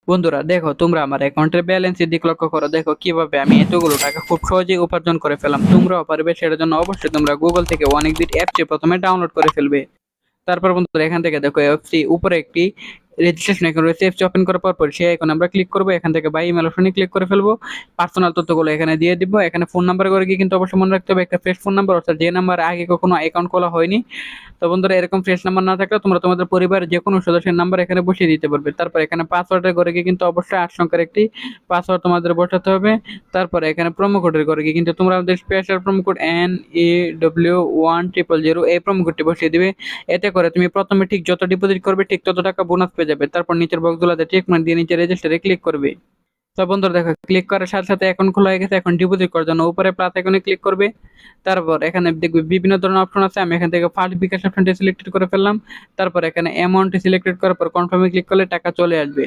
বন্ধুরা দেখো, তোমরা আমার অ্যাকাউন্টের ব্যালেন্সের দিক লক্ষ্য করো। দেখো কিভাবে আমি এতগুলো টাকা খুব সহজেই উপার্জন করে ফেলাম। তোমরাও পারবে, সেটার জন্য অবশ্যই তোমরা গুগল থেকে অনেকবিট অ্যাপটি প্রথমে ডাউনলোড করে ফেলবে। তারপর বন্ধুরা এখান থেকে দেখো এফসি উপরে একটি রেজিস্ট্রেশন আইকন রয়েছে। এফসি ওপেন করার পর সেই আইকন আমরা ক্লিক করবো। এখান থেকে বাই ইমেল অপশনে ক্লিক করে ফেলবো। পার্সোনাল তথ্যগুলো এখানে দিয়ে দিব। এখানে ফোন নাম্বার করে গিয়ে কিন্তু অবশ্যই মনে রাখতে হবে একটা ফ্রেশ ফোন নাম্বার, অর্থাৎ যে নাম্বার আগে কখনো অ্যাকাউন্ট খোলা হয়নি। তো বন্ধুরা এরকম ফ্রেশ নাম্বার না থাকলে তোমরা তোমাদের পরিবারের যে কোনো সদস্যের নাম্বার এখানে বসিয়ে দিতে পারবে। তারপর এখানে পাসওয়ার্ডের ঘরে গিয়ে কিন্তু অবশ্যই 8 সংখ্যার একটি পাসওয়ার্ড তোমাদের বসাতে হবে। তারপরে এখানে প্রোমো কোডের ঘরে গিয়ে কিন্তু তোমরা আমাদের স্পেশাল প্রোমো কোড NEW1000 এই প্রোমো কোডটি বসিয়ে দিবে। এতে করে তুমি প্রথমে ঠিক যত ডিপোজিট করবে ঠিক তত টাকা বোনাস পেয়ে যাবে। তারপর নিচের বক্সগুলোতে টিক মার্ক দিয়ে নিচে রেজিস্টারে ক্লিক করবে। তো বন্ধুরা দেখো, ক্লিক করার সাথে সাথে অ্যাকাউন্ট খোলা হয়ে গেছে। এখন ডিপোজিট করার জন্য উপরে প্লাস আইকনে ক্লিক করবে। তারপর এখানে দেখবে বিভিন্ন ধরনের অপশন আছে। আমি এখান থেকে ফার্স্ট বিকাশ অপশনটি সিলেক্টেড করে ফেললাম। তারপর এখানে অ্যামাউন্ট সিলেক্টেড করার পর কনফার্মে ক্লিক করলে টাকা চলে আসবে।